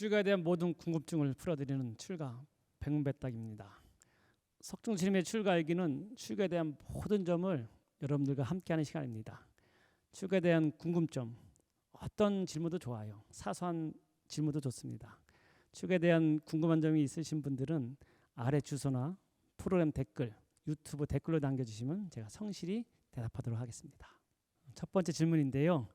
출가에 대한 모든 궁금증을 풀어드리는 출가 백문배딱입니다. 석중스님의 출가 얘기는 출가에 대한 모든 점을 여러분들과 함께하는 시간입니다. 출가에 대한 궁금점, 어떤 질문도 좋아요. 사소한 질문도 좋습니다. 출가에 대한 궁금한 점이 있으신 분들은 아래 주소나 프로그램 댓글, 유튜브 댓글로 남겨주시면 제가 성실히 대답하도록 하겠습니다. 첫 번째 질문인데요.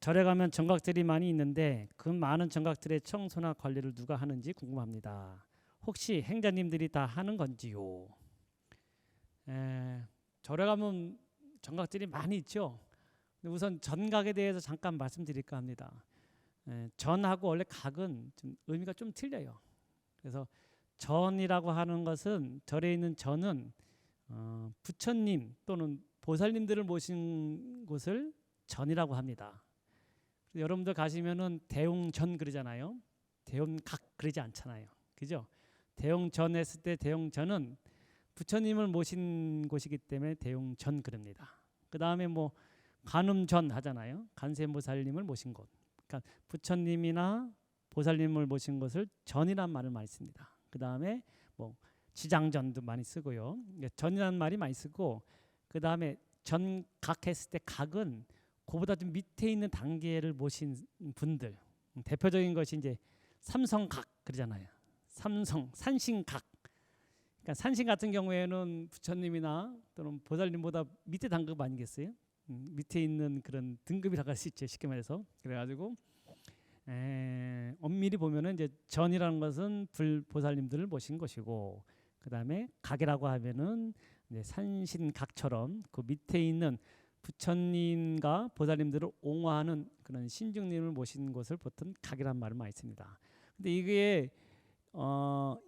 절에 가면 정각들이 많이 있는데 그 많은 정각들의 청소나 관리를 누가 하는지 궁금합니다. 혹시 행자님들이 다 하는 건지요? 절에 가면 정각들이 많이 있죠. 우선 전각에 대해서 잠깐 말씀드릴까 합니다. 전하고 원래 각은 좀 의미가 좀 틀려요. 그래서 전이라고 하는 것은 절에 있는 전은 부처님 또는 보살님들을 모신 곳을 전이라고 합니다. 여러분들 가시면은 대웅전 그러잖아요. 대웅각 그러지 않잖아요. 그죠? 대웅전 했을 때 대웅전은 부처님을 모신 곳이기 때문에 대웅전 그럽니다. 그 다음에 뭐 간음전 하잖아요. 간세보살님을 모신 곳. 그러니까 부처님이나 보살님을 모신 것을 전이란 말을 많이 씁니다. 그 다음에 뭐 지장전도 많이 쓰고요. 전이라는 말이 많이 쓰고, 그 다음에 전각 했을 때 각은 그보다 좀 밑에 있는 단계를 모신 분들, 대표적인 것이 이제 삼성각 그러잖아요. 삼성 산신각. 그러니까 산신 같은 경우에는 부처님이나 또는 보살님보다 밑에 단급 아니겠어요? 밑에 있는 그런 등급이라고 할 수 있죠. 쉽게 말해서. 그래가지고 엄밀히 보면은 이제 전이라는 것은 불보살님들을 모신 것이고, 그 다음에 각이라고 하면은 이제 산신각처럼 그 밑에 있는 부처님과 보살님들을 옹호하는 그런 신중님을 모신 곳을 보통 각이란 말을 많이 씁니다. 근데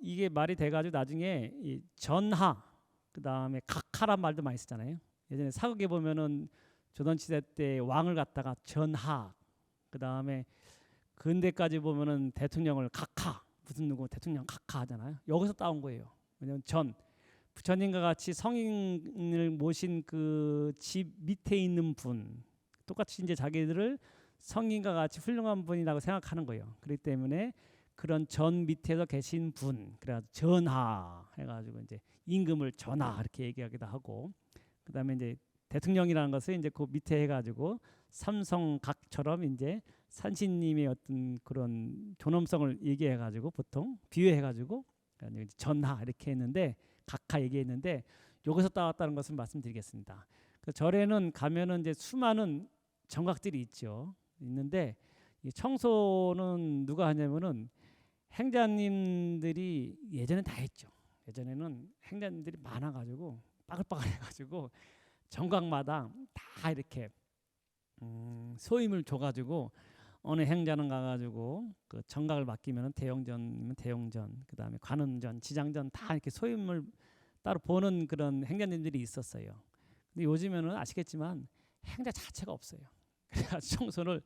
이게 말이 돼가지고 나중에 이 전하, 그 다음에 각하란 말도 많이 쓰잖아요. 예전에 사극에 보면은 조선시대 때 왕을 갖다가 전하, 그 다음에 근대까지 보면은 대통령을 각하, 무슨 누구 대통령 각하 하잖아요. 여기서 따온 거예요. 왜냐면 부처님과 같이 성인을 모신 그 집 밑에 있는 분, 똑같이 이제 자기들을 성인과 같이 훌륭한 분이라고 생각하는 거예요. 그렇기 때문에 그런 전 밑에서 계신 분, 그래가지고 전하 해가지고 이제 임금을 전하 이렇게 얘기하기도 하고, 그 다음에 이제 대통령이라는 것을 이제 그 밑에 해가지고 삼성각처럼 이제 산신님의 어떤 그런 존엄성을 얘기해가지고 보통 비유해가지고 전하 이렇게 했는데, 각하 얘기했는데 여기서 따왔다는 것을 말씀드리겠습니다. 그 절에는 가면은 이제 수많은 정각들이 있는데 이 청소는 누가 하냐면은 행자님들이 예전에 다 했죠. 예전에는 행자님들이 많아가지고 빠글빠글해가지고 정각마다 다 이렇게 소임을 줘가지고 어느 행자는 가가지고 그 정각을 맡기면은 대형전이면 대형전, 그 다음에 관음전, 지장전 다 이렇게 소임을 따로 보는 그런 행자님들이 있었어요. 근데 요즘에는 아시겠지만 행자 자체가 없어요. 그래서 청소를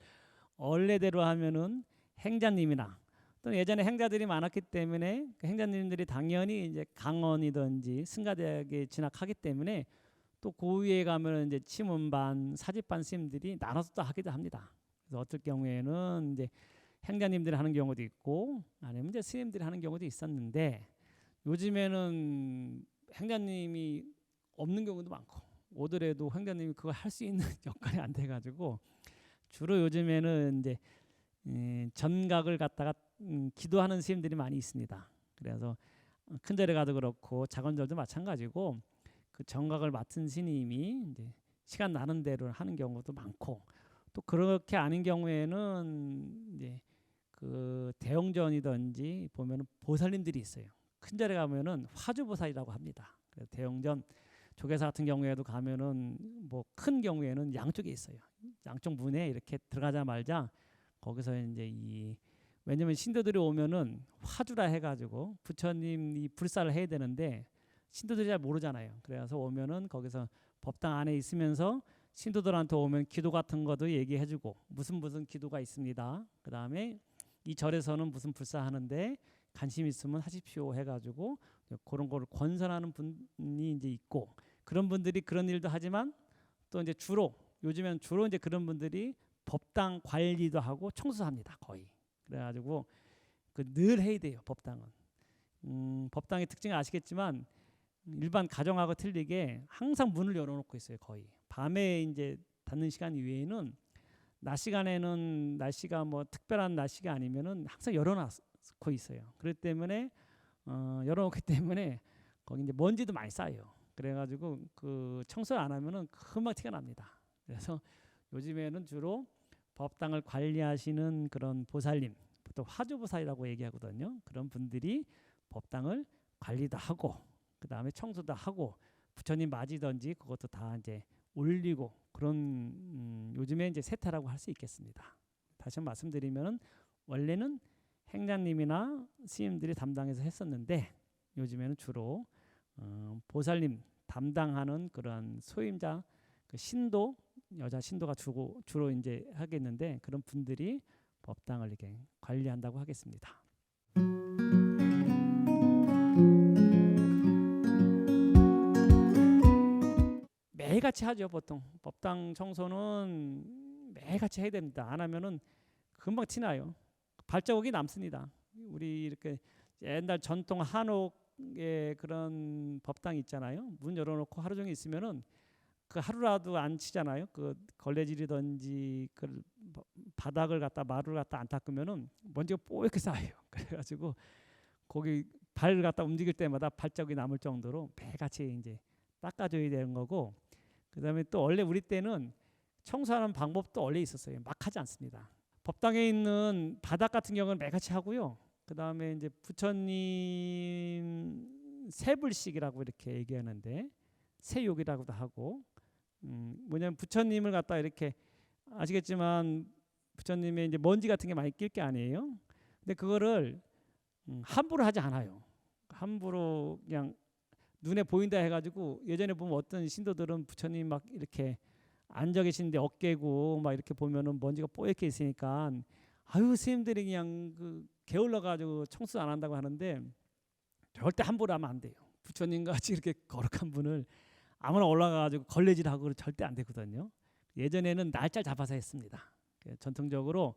원래대로 하면은 행자님이나 또는 예전에 행자들이 많았기 때문에 그 행자님들이 당연히 이제 강원이든지 승가대학에 진학하기 때문에 또 그 위에 가면은 이제 치문반, 사집반 스님들이 나눠서 또 하기도 합니다. 그래서 어떨 경우에는 이제 행자님들이 하는 경우도 있고 아니면 이제 스님들이 하는 경우도 있었는데, 요즘에는 행자님이 없는 경우도 많고 오더라도 행자님이 그걸 할 수 있는 여건이 안 돼가지고 주로 요즘에는 이제 전각을 갖다가 기도하는 스님들이 많이 있습니다. 그래서 큰 절에 가도 그렇고 작은 절도 마찬가지고 그 정각을 맡은 스님이 이제 시간 나는 대로 하는 경우도 많고, 또 그렇게 아닌 경우에는 이제 그 대형전이든지 보면은 보살님들이 있어요. 큰 절에 가면은 화주보살이라고 합니다. 그래서 대형전 조계사 같은 경우에도 가면은 뭐 큰 경우에는 양쪽에 있어요. 양쪽 문에 이렇게 들어가자 말자 거기서 이제 왜냐면 신도들이 오면은 화주라 해가지고 부처님이 불사를 해야 되는데 신도들이 잘 모르잖아요. 그래서 오면은 거기서 법당 안에 있으면서 신도들한테 오면 기도 같은 것도 얘기해주고 무슨 기도가 있습니다. 그 다음에 이 절에서는 무슨 불사하는데 관심 있으면 하십시오 해가지고 그런 거를 권선하는 분이 이제 있고, 그런 분들이 그런 일도 하지만 또 이제 요즘엔 주로 이제 그런 분들이 법당 관리도 하고 청소합니다. 거의. 그래가지고 그 늘 해야 돼요. 법당은. 법당의 특징을 아시겠지만 일반 가정하고 틀리게 항상 문을 열어놓고 있어요. 거의 밤에 이제 닫는 시간 이외에는 낮 시간에는 날씨가 뭐 특별한 날씨가 아니면은 항상 열어놓고 있어요. 그렇기 때문에 열어놓기 때문에 거기 이제 먼지도 많이 쌓여요. 그래가지고 그 청소 안 하면은 금방 티가 납니다. 그래서 요즘에는 주로 법당을 관리하시는 그런 보살님, 보통 화주보살이라고 얘기하거든요. 그런 분들이 법당을 관리도 하고 그 다음에 청소도 하고 부처님 맞이든지 그것도 다 이제 올리고 그런 요즘에 이제 세태라고 할 수 있겠습니다. 다시 한번 말씀드리면은 원래는 행자님이나 스님들이 담당해서 했었는데 요즘에는 주로 보살님 담당하는 그런 소임자 그 신도 여자 신도가 주로 이제 하겠는데 그런 분들이 법당을 이렇게 관리한다고 하겠습니다. 매일같이 하죠. 보통 법당 청소는 매일같이 해야 됩니다. 안 하면은 금방 티나요. 발자국이 남습니다. 우리 이렇게 옛날 전통 한옥의 그런 법당 있잖아요. 문 열어놓고 하루 종일 있으면은 그 하루라도 안 치잖아요. 그 걸레질이든지 그 바닥을 갖다 마루를 갖다 안 닦으면은 먼지가 뽀얗게 쌓여요. 그래가지고 거기 발을 갖다 움직일 때마다 발자국이 남을 정도로 매일같이 이제 닦아줘야 되는 거고. 그다음에 또 원래 우리 때는 청소하는 방법도 원래 있었어요. 막 하지 않습니다. 법당에 있는 바닥 같은 경우는 매일같이 하고요. 그다음에 이제 부처님 세불식이라고 이렇게 얘기하는데 세욕이라고도 하고 뭐냐면 부처님을 갖다 이렇게 아시겠지만 부처님의 이제 먼지 같은 게 많이 낄 게 아니에요. 근데 그거를 함부로 하지 않아요. 함부로 그냥 눈에 보인다 해가지고 예전에 보면 어떤 신도들은 부처님 막 이렇게 앉아 계시는데 어깨고 막 이렇게 보면은 먼지가 뽀얗게 있으니까 아유 스님들이 그냥 그 게을러 가지고 청소 안 한다고 하는데 절대 함부로 하면 안 돼요. 부처님 같이 이렇게 거룩한 분을 아무나 올라가가지고 걸레질하고 절대 안 되거든요. 예전에는 날짜를 잡아서 했습니다. 전통적으로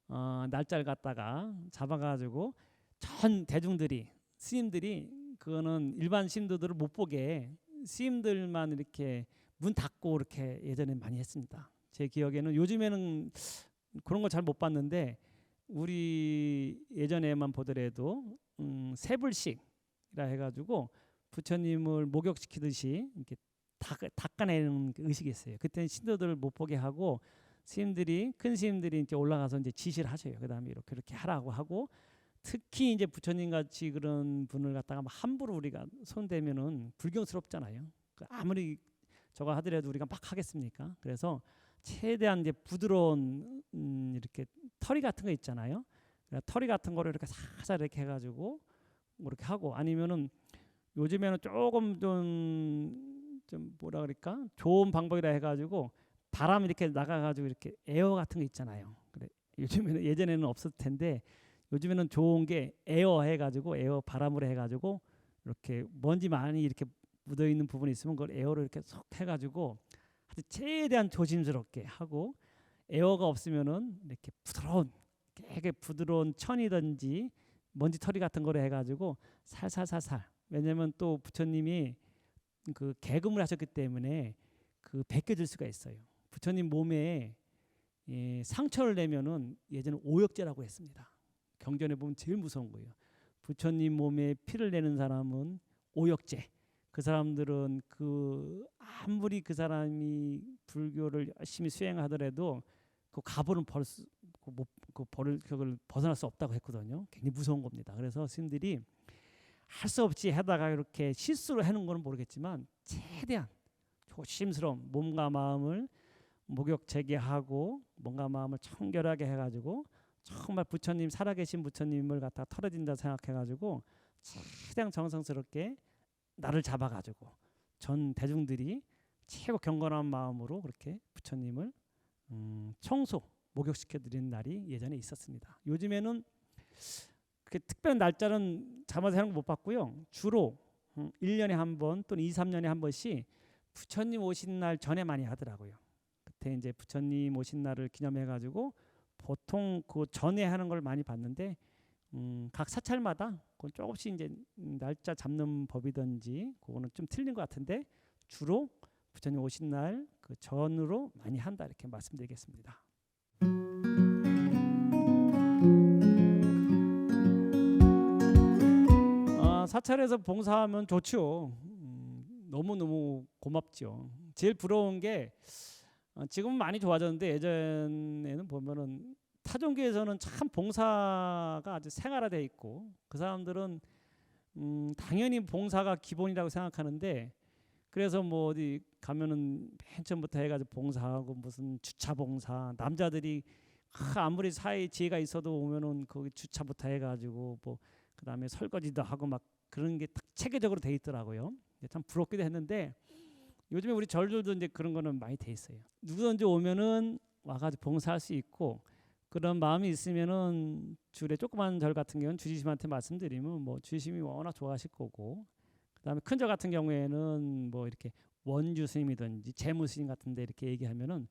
날짜를 갖다가 잡아가지고 전 대중들이 스님들이 그거는 일반 신도들을 못 보게 스님들만 이렇게 문 닫고 이렇게 예전에 많이 했습니다. 제 기억에는 요즘에는 그런 거 잘 못 봤는데 우리 예전에만 보더라도 세불식이라 해가지고 부처님을 목욕시키듯이 이렇게 닦아내는 의식이 있어요. 그때는 신도들을 못 보게 하고 스님들이 큰 스님들이 이렇게 올라가서 이제 지시를 하셔요. 그다음에 이렇게 하라고 하고 특히 이제 부처님 같이 그런 분을 갖다가 함부로 우리가 손대면은 불경스럽잖아요. 아무리 저거 하더라도 우리가 막 하겠습니까? 그래서 최대한 이제 부드러운 이렇게 털이 같은 거 있잖아요. 털이 같은 거를 이렇게 살살 이렇게 해가지고 이렇게 하고 아니면은 요즘에는 조금 좀 뭐라 그럴까 좋은 방법이라 해가지고 바람 이렇게 나가가지고 이렇게 에어 같은 거 있잖아요. 그래 요즘에는 예전에는 없었을 텐데 요즘에는 좋은 게 에어 해가지고 에어 바람으로 해가지고 이렇게 먼지 많이 이렇게 묻어 있는 부분이 있으면 그걸 에어로 이렇게 쏙 해가지고 최대한 조심스럽게 하고 에어가 없으면은 이렇게 되게 부드러운 천이든지 먼지 털이 같은 거로 해가지고 살살살살 왜냐면 또 부처님이 그 개금을 하셨기 때문에 그 벗겨질 수가 있어요. 부처님 몸에 상처를 내면은 예전에 오역제라고 했습니다. 경전에 보면 제일 무서운 거예요. 부처님 몸에 피를 내는 사람은 오역제. 그 사람들은 그 아무리 그 사람이 불교를 열심히 수행하더라도 그 가보는 그걸 벗어날 수 없다고 했거든요. 굉장히 무서운 겁니다. 그래서 스님들이 할 수 없이 하다가 이렇게 실수로 해놓은 거는 모르겠지만 최대한 조심스러운 몸과 마음을 목욕 재개하고 몸과 마음을 청결하게 해가지고 정말 부처님 살아계신 부처님을 갖다 털어진다 생각해가지고 최대한 정성스럽게 나를 잡아가지고 전 대중들이 최고 경건한 마음으로 그렇게 부처님을 청소 목욕시켜드리는 날이 예전에 있었습니다. 요즘에는 특별한 날짜는 잡아서 하는 거 못 봤고요. 주로 1년에 한 번 또는 2, 3년에 한 번씩 부처님 오신 날 전에 많이 하더라고요. 그때 이제 부처님 오신 날을 기념해가지고 보통 그 전에 하는 걸 많이 봤는데 각 사찰마다 그건 조금씩 이제 날짜 잡는 법이든지 그거는 좀 틀린 것 같은데 주로 부처님 오신 날 그 전으로 많이 한다 이렇게 말씀드리겠습니다. 사찰에서 봉사하면 좋죠. 너무너무 고맙죠. 제일 부러운 게 지금은 많이 좋아졌는데 예전에는 보면은 타종교에서는 참 봉사가 아주 생활화되어 있고 그 사람들은 당연히 봉사가 기본이라고 생각하는데 그래서 뭐 어디 가면은 맨 처음부터 해가지고 봉사하고 무슨 주차 봉사 남자들이 아무리 사회 지혜가 있어도 오면은 거기 주차부터 해가지고 뭐 그다음에 설거지도 하고 막 그런 게 딱 체계적으로 돼 있더라고요. 참 부럽기도 했는데 요즘에 우리 절들도 이제 그런 거는 많이 돼 있어요. 누구든지 오면은 와가지고 봉사할 수 있고 그런 마음이 있으면은 주례 조그만 절 같은 경우는 주지심한테 말씀드리면 뭐 주지심이 워낙 좋아하실 거고 그다음에 큰 절 같은 경우에는 뭐 이렇게 원주 스님이든지 재무 스님 같은데 이렇게 얘기하면은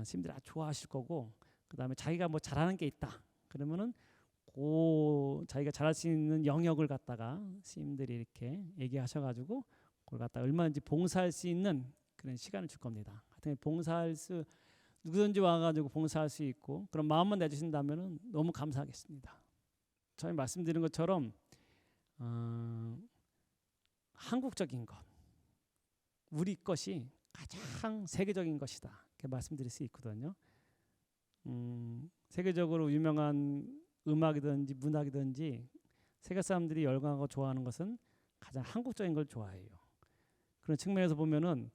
스님들이 아주 좋아하실 거고 그다음에 자기가 뭐 잘하는 게 있다 그러면은 그 자기가 잘할 수 있는 영역을 갖다가 스님들이 이렇게 얘기하셔가지고 그걸 갖다 얼마든지 봉사할 수 있는 그런 시간을 줄 겁니다. 하여튼 봉사할 수 누구든지 와가지고 봉사할 수 있고 그런 마음만 내주신다면은 너무 감사하겠습니다. 저희 말씀드린 것처럼 한국적인 것, 우리 것이 가장 세계적인 것이다. 이렇게 말씀드릴 수 있거든요. 세계적으로 유명한 음악이든지 문학이든지 세계 사람들이 열광하고 좋아하는 것은 가장 한국적인 걸 좋아해요. 그런 측면에서 보면은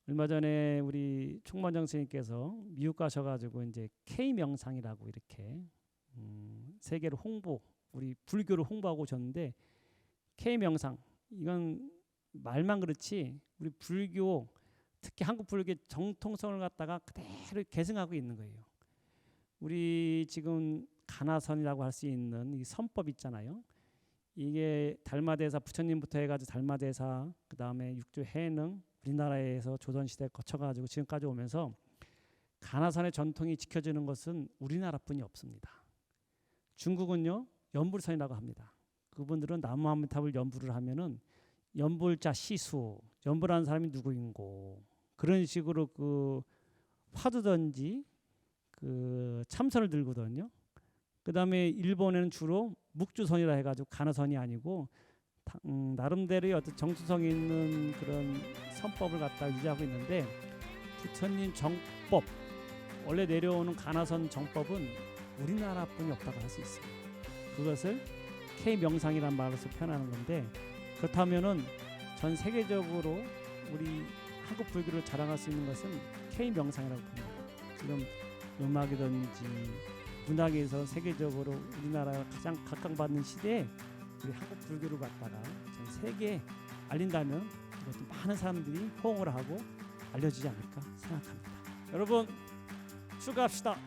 얼마 전에 우리 총무원장 스님께서 미국 가셔가지고 이제 K 명상이라고 이렇게 세계로 우리 불교를 홍보하고 오셨는데 K 명상 이건 말만 그렇지 우리 불교 특히 한국 불교의 정통성을 갖다가 그대로 계승하고 있는 거예요. 우리 지금 가나선이라고 할 수 있는 이 선법 있잖아요. 이게 달마대사 부처님부터 해가지고 달마대사 그 다음에 육조 해능 우리나라에서 조선시대 거쳐가지고 지금까지 오면서 가나선의 전통이 지켜지는 것은 우리나라뿐이 없습니다. 중국은요 연불선이라고 합니다. 그분들은 나무아미탑을 연불을 하면은 연불자 시수 연불하는 사람이 누구인고 그런 식으로 그 화두든지 그 참선을 들거든요. 그 다음에 일본에는 주로 묵주선이라 해가지고 가나선이 아니고 나름대로의 어떤 정수성이 있는 그런 선법을 갖다 유지하고 있는데 부처님 정법 원래 내려오는 가나선 정법은 우리나라뿐이 없다고 할 수 있어요. 그것을 K 명상이란 말로서 표현하는 건데 그렇다면은 전 세계적으로 우리 한국 불교를 자랑할 수 있는 것은 K 명상이라고 봅니다. 지금 음악이든지 문학에서 세계적으로 우리나라가 가장 각광받는 시대에 우리 한국 불교를 갖다가 전 세계에 알린다면 이것도 많은 사람들이 호응을 하고 알려지지 않을까 생각합니다. 여러분 출가합시다.